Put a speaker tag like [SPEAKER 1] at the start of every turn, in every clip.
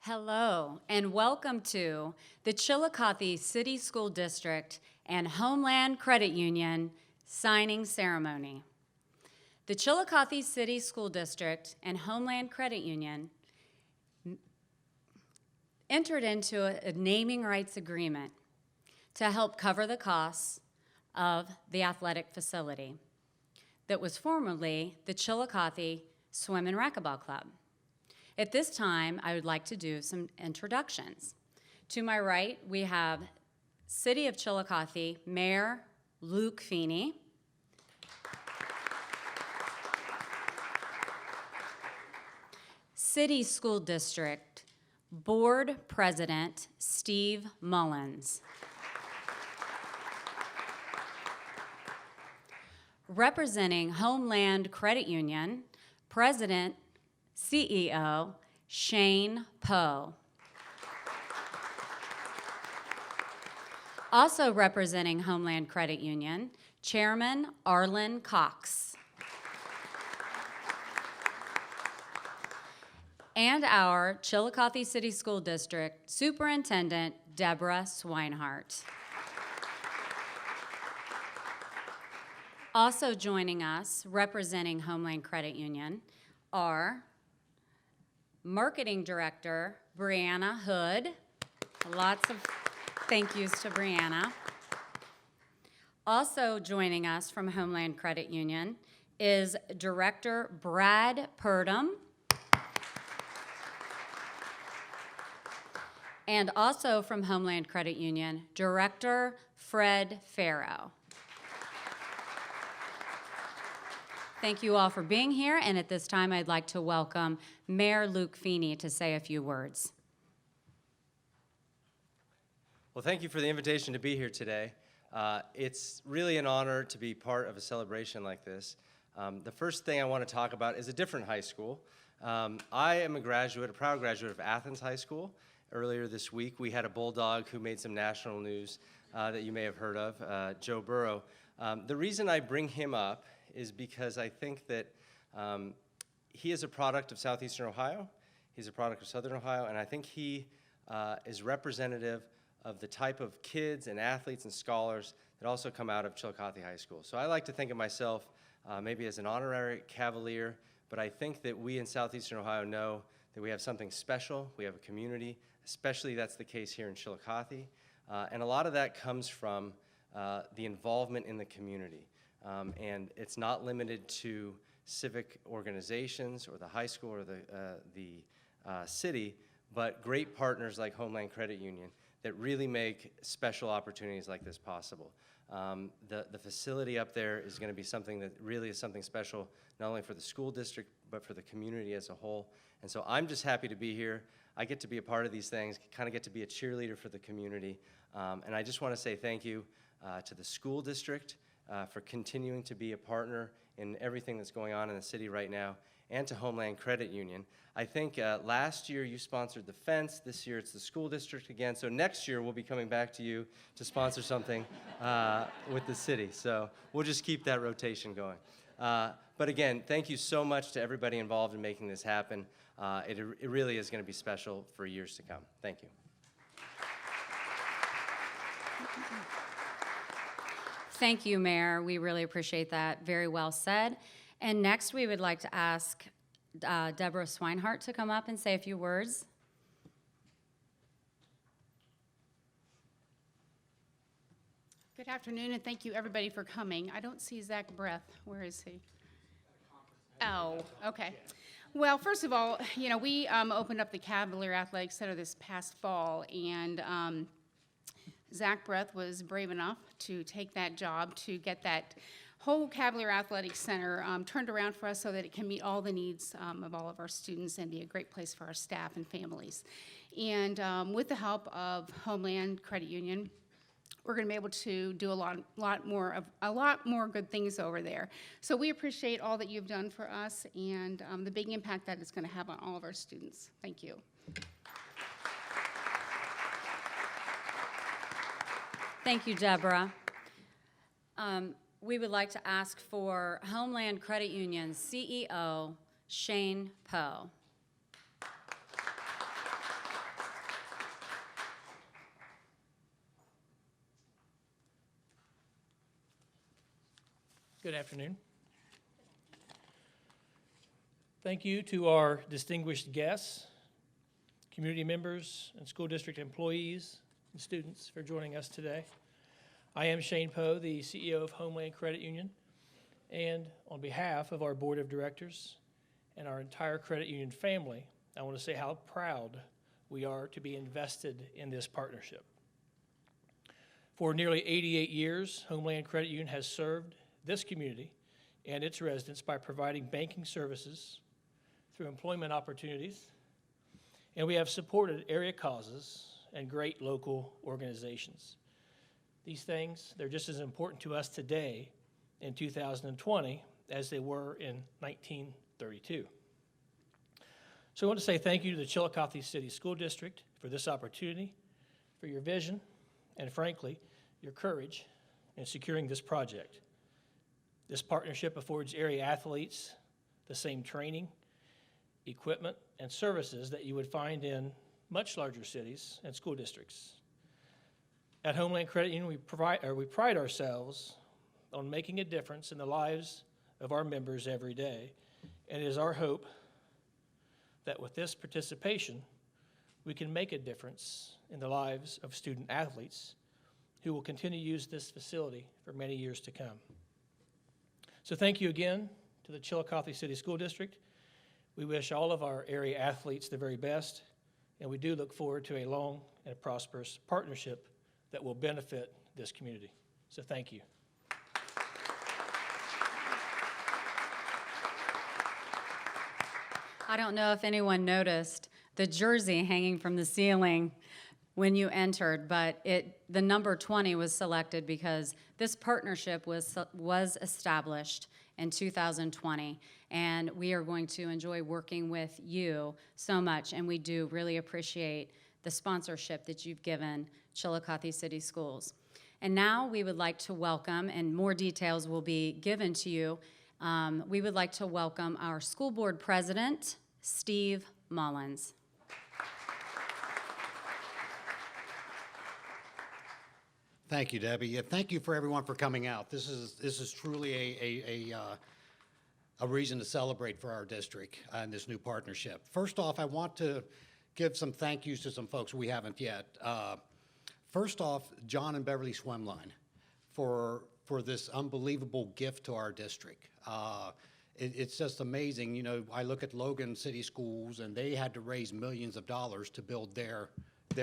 [SPEAKER 1] Hello, and welcome to the Chillicothe City School District and Homeland Credit Union signing ceremony. The Chillicothe City School District and Homeland Credit Union entered into a naming rights agreement to help cover the costs of the athletic facility that was formerly the Chillicothe Swim and Racquetball Club. At this time, I would like to do some introductions. To my right, we have City of Chillicothe Mayor Luke Feeney, City School District Board President Steve Mullins, representing Homeland Credit Union, President CEO Shane Poe. Also representing Homeland Credit Union, Chairman Arlen Cox. And our Chillicothe City School District Superintendent Deborah Swinehart. Also joining us, representing Homeland Credit Union, are Marketing Director Brianna Hood. Lots of thank yous to Brianna. Also joining us from Homeland Credit Union is Director Brad Purdom. And also from Homeland Credit Union, Director Fred Farrow. Thank you all for being here, and at this time I'd like to welcome Mayor Luke Feeney to say a few words.
[SPEAKER 2] Well, thank you for the invitation to be here today. It's really an honor to be part of a celebration like this. The first thing I want to talk about is a different high school. I am a proud graduate of Athens High School. Earlier this week, we had a Bulldog who made some national news that you may have heard of, Joe Burrow. The reason I bring him up is because I think that he is a product of Southeastern Ohio, he's a product of Southern Ohio, and I think he is representative of the type of kids and athletes and scholars that also come out of Chillicothe High School. So I like to think of myself maybe as an honorary Cavalier, but I think that we in Southeastern Ohio know that we have something special, we have a community, especially that's the case here in Chillicothe, and a lot of that comes from the involvement in the community. And it's not limited to civic organizations or the high school or the city, but great partners like Homeland Credit Union that really make special opportunities like this possible. The facility up there is going to be something that really is something special, not only for the school district, but for the community as a whole. And so I'm just happy to be here. I get to be a part of these things, kind of get to be a cheerleader for the community. And I just want to say thank you to the school district, for continuing to be a partner in everything that's going on in the city right now, and to Homeland Credit Union. I think last year you sponsored the fence, this year it's the school district again, so next year we'll be coming back to you to sponsor something with the city. So we'll just keep that rotation going. But again, thank you so much to everybody involved in making this happen. It really is going to be special for years to come. Thank you.
[SPEAKER 1] Thank you, Mayor. We really appreciate that. Very well said. And next, we would like to ask Deborah Swinehart to come up and say a few words.
[SPEAKER 3] Good afternoon, and thank you, everybody, for coming. I don't see Zach Breath. Where is he? Oh, okay. Well, first of all, we opened up the Cavalier Athletic Center this past fall, and Zach Breath was brave enough to take that job to get that whole Cavalier Athletic Center turned around for us so that it can meet all the needs of all of our students and be a great place for our staff and families. And with the help of Homeland Credit Union, we're going to be able to do a lot more good things over there. So we appreciate all that you've done for us and the big impact that it's going to have on all of our students. Thank you.
[SPEAKER 1] Thank you, Deborah. We would like to ask for Homeland Credit Union CEO Shane Poe.
[SPEAKER 4] Good afternoon. Thank you to our distinguished guests, community members, and school district employees and students for joining us today. I am Shane Poe, the CEO of Homeland Credit Union, and on behalf of our board of directors and our entire credit union family, I want to say how proud we are to be invested in this partnership. For nearly 88 years, Homeland Credit Union has served this community and its residents by providing banking services through employment opportunities, and we have supported area causes and great local organizations. These things, they're just as important to us today in 2020 as they were in 1932. So I want to say thank you to the Chillicothe City School District for this opportunity, for your vision, and frankly, your courage in securing this project. This partnership affords area athletes the same training, equipment, and services that you would find in much larger cities and school districts. At Homeland Credit Union, we pride ourselves on making a difference in the lives of our members every day, and it is our hope that with this participation, we can make a difference in the lives of student athletes who will continue to use this facility for many years to come. So thank you again to the Chillicothe City School District. We wish all of our area athletes the very best, and we do look forward to a long and prosperous partnership that will benefit this community. So thank you.
[SPEAKER 1] I don't know if anyone noticed the jersey hanging from the ceiling when you entered, but the number 20 was selected because this partnership was established in 2020, and we are going to enjoy working with you so much, and we do really appreciate the sponsorship that you've given Chillicothe City Schools. And now we would like to welcome, and more details will be given to you, we would like to welcome our school board president, Steve Mullins.
[SPEAKER 5] Thank you, Debbie. Thank you for everyone for coming out. This is truly a reason to celebrate for our district and this new partnership. First off, I want to give some thank yous to some folks we haven't yet. First off, John and Beverly Swimline for this unbelievable gift to our district. It's just amazing. You know, I look at Logan City Schools, and they had to raise millions of dollars to build their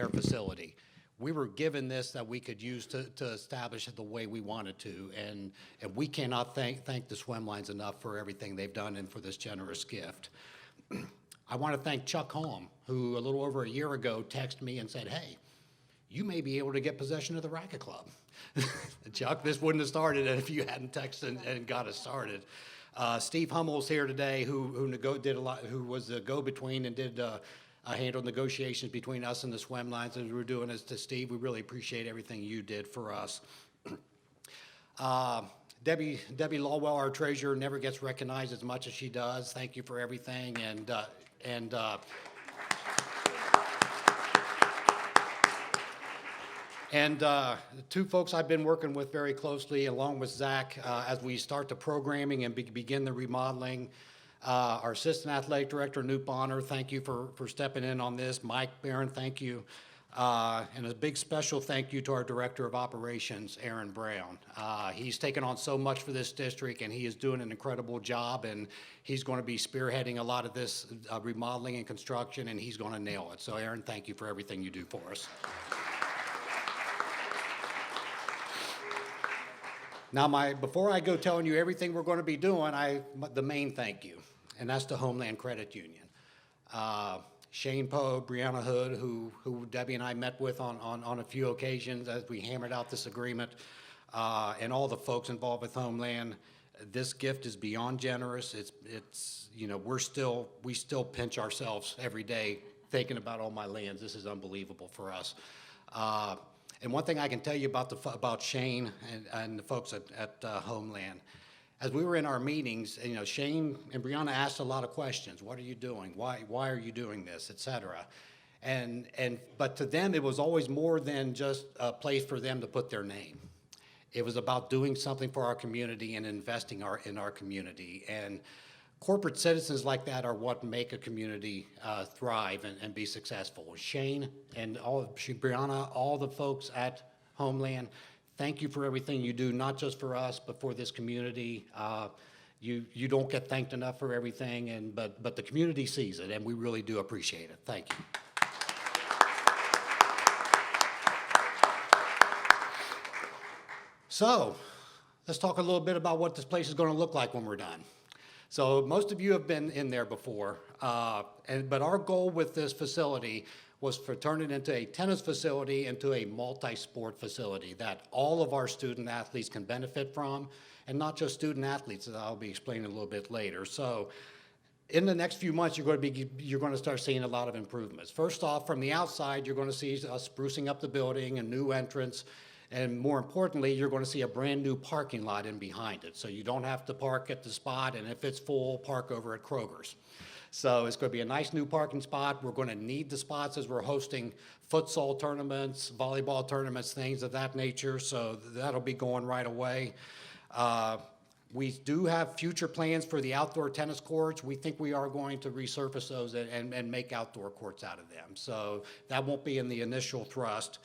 [SPEAKER 5] facility. We were given this that we could use to establish it the way we wanted to, and we cannot thank the Swimlines enough for everything they've done and for this generous gift. I want to thank Chuck Holm, who a little over a year ago texted me and said, "Hey, you may be able to get possession of the racket club." Chuck, this wouldn't have started if you hadn't texted and got us started. Steve Hummel's here today, who was the go-between and did handle negotiations between us and the Swimlines, as we're doing this to Steve. We really appreciate everything you did for us. Debbie Lawwell, our treasurer, never gets recognized as much as she does. Thank you for everything, and the two folks I've been working with very closely, along with Zach, as we start the programming and begin the remodeling. Our assistant athletic director, Newt Bonner, thank you for stepping in on this. Mike Barron, thank you. And a big special thank you to our director of operations, Aaron Brown. He's taken on so much for this district, and he is doing an incredible job, and he's going to be spearheading a lot of this remodeling and construction, and he's going to nail it. So Aaron, thank you for everything you do for us. Now, before I go telling you everything we're going to be doing, the main thank you, and that's to Homeland Credit Union. Shane Poe, Brianna Hood, who Debbie and I met with on a few occasions as we hammered out this agreement, and all the folks involved with Homeland. This gift is beyond generous. It's you know, we still pinch ourselves every day thinking about all my lands. This is unbelievable for us. And one thing I can tell you about Shane and the folks at Homeland, as we were in our meetings, you know, Shane and Brianna asked a lot of questions. What are you doing? Why are you doing this, et cetera? But to them, it was always more than just a place for them to put their name. It was about doing something for our community and investing in our community. And corporate citizens like that are what make a community thrive and be successful. Shane and Brianna, all the folks at Homeland, thank you for everything you do, not just for us, but for this community. You don't get thanked enough for everything, but the community sees it, and we really do appreciate it. Thank you. So, let's talk a little bit about what this place is going to look like when we're done. So most of you have been in there before, but our goal with this facility was to turn it into a tennis facility, into a multi-sport facility that all of our student athletes can benefit from, and not just student athletes, as I'll be explaining a little bit later. So in the next few months, you're going to start seeing a lot of improvements. First off, from the outside, you're going to see us sprucing up the building, a new entrance, and more importantly, you're going to see a brand new parking lot in behind it. So you don't have to park at the spot, and if it's full, park over at Kroger's. So it's going to be a nice new parking spot. We're going to need the spots as we're hosting futsal tournaments, volleyball tournaments, things of that nature. So that'll be going right away. We do have future plans for the outdoor tennis courts. We think we are going to resurface those and make outdoor courts out of them. So that won't be in the initial thrust.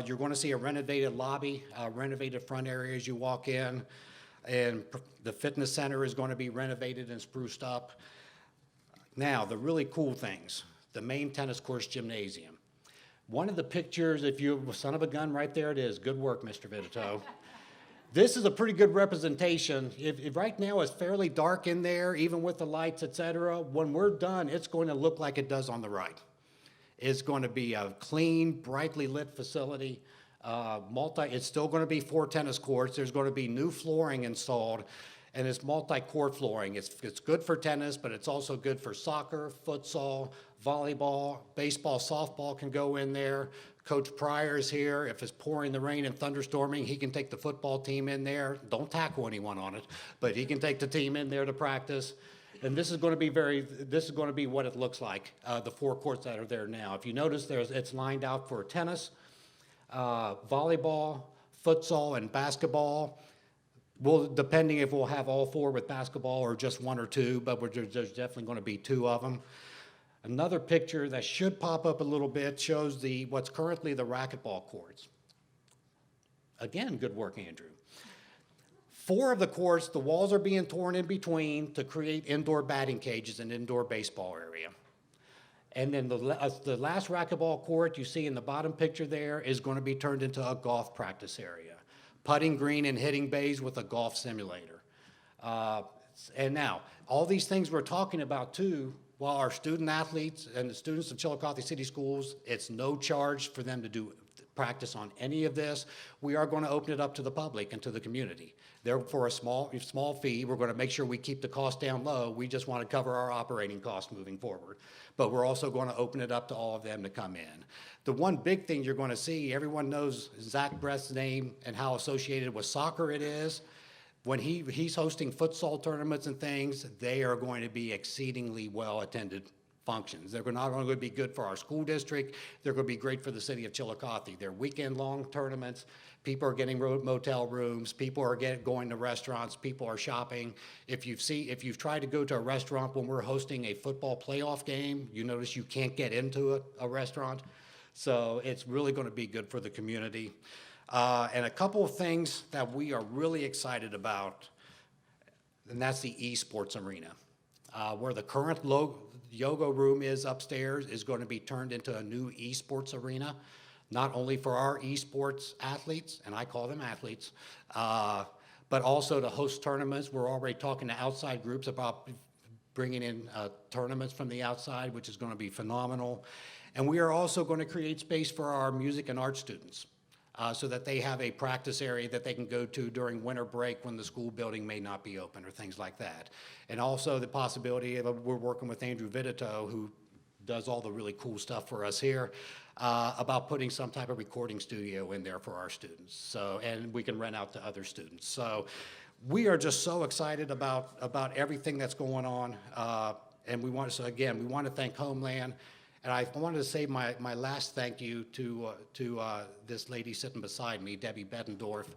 [SPEAKER 5] You're going to see a renovated lobby, renovated front area as you walk in, and the fitness center is going to be renovated and spruced up. Now, the really cool things, the main tennis courts gymnasium. One of the pictures, if you, son of a gun, right there it is. Good work, Mr. Vitito. This is a pretty good representation. If right now it's fairly dark in there, even with the lights, et cetera, when we're done, it's going to look like it does on the right. It's going to be a clean, brightly lit facility. It's still going to be 4 tennis courts. There's going to be new flooring installed, and it's multi-court flooring. It's good for tennis, but it's also good for soccer, futsal, volleyball, baseball, softball can go in there. Coach Pryor is here. If it's pouring the rain and thunderstorming, he can take the football team in there. Don't tackle anyone on it, but he can take the team in there to practice. And this is going to be what it looks like, the 4 courts that are there now. If you notice, it's lined out for tennis, volleyball, futsal, and basketball. Depending if we'll have all 4 with basketball or just 1 or 2, but there's definitely going to be 2 of them. Another picture that should pop up a little bit shows what's currently the racquetball courts. Again, good work, Andrew. 4 of the courts, the walls are being torn in between to create indoor batting cages and indoor baseball area. And then the last racquetball court you see in the bottom picture there is going to be turned into a golf practice area. Putting green and hitting bays with a golf simulator. And now, all these things we're talking about too, while our student athletes and the students of Chillicothe City Schools, it's no charge for them to do practice on any of this. We are going to open it up to the public and to the community. Therefore, a small fee. We're going to make sure we keep the cost down low. We just want to cover our operating costs moving forward. But we're also going to open it up to all of them to come in. The one big thing you're going to see, everyone knows Zach Breath's name and how associated with soccer it is. When he's hosting futsal tournaments and things, they are going to be exceedingly well-attended functions. They're not only going to be good for our school district, they're going to be great for the city of Chillicothe. They're weekend-long tournaments. People are getting motel rooms. People are going to restaurants. People are shopping. If you've tried to go to a restaurant when we're hosting a football playoff game, you notice you can't get into a restaurant. So it's really going to be good for the community. And a couple of things that we are really excited about, and that's the esports arena. Where the current yoga room is upstairs is going to be turned into a new esports arena, not only for our esports athletes, and I call them athletes, but also to host tournaments. We're already talking to outside groups about bringing in tournaments from the outside, which is going to be phenomenal. And we are also going to create space for our music and art students. So that they have a practice area that they can go to during winter break when the school building may not be open or things like that. And also the possibility of, we're working with Andrew Vitito, who does all the really cool stuff for us here, about putting some type of recording studio in there for our students. So, and we can rent out to other students. So we are just so excited about everything that's going on. And we want to thank Homeland. And I wanted to say my last thank you to this lady sitting beside me, Debbie Bettendorf.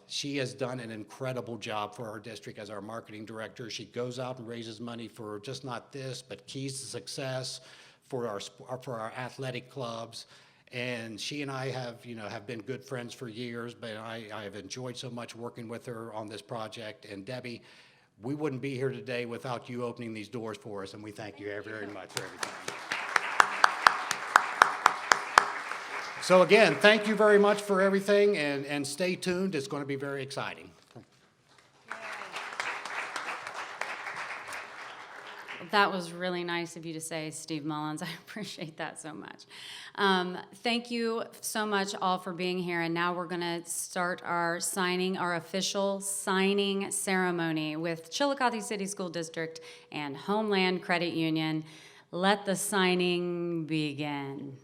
[SPEAKER 5] She has done an incredible job for our district as our marketing director. She goes out and raises money for just not this, but keys to success for our athletic clubs. And she and I have been good friends for years, but I have enjoyed so much working with her on this project. And Debbie, we wouldn't be here today without you opening these doors for us, and we thank you very much for everything. So again, thank you very much for everything, and stay tuned. It's going to be very exciting.
[SPEAKER 1] That was really nice of you to say, Steve Mullins. I appreciate that so much. Thank you so much all for being here. And now we're going to start our official signing ceremony with Chillicothe City School District and Homeland Credit Union. Let the signing begin.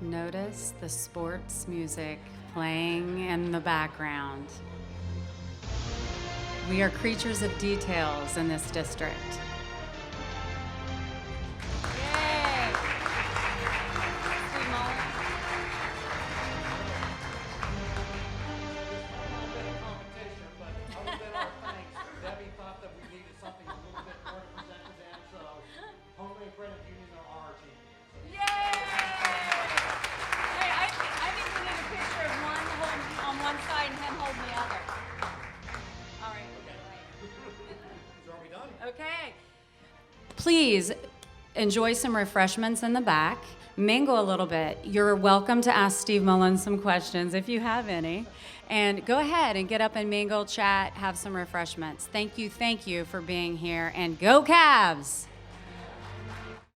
[SPEAKER 1] Notice the sports music playing in the background. We are creatures of details in this district. Yay! Steve Mullins.
[SPEAKER 5] Debbie thought that we needed something a little bit more to present to them, so Homeland Credit Union are our team.
[SPEAKER 1] Yay! Hey, I think we need a picture of one holding on one side and him holding the other. All right.
[SPEAKER 5] So are we done?
[SPEAKER 1] Okay. Please enjoy some refreshments in the back. Mingle a little bit. You're welcome to ask Steve Mullins some questions if you have any. And go ahead and get up and mingle, chat, have some refreshments. Thank you for being here. And go Cavs!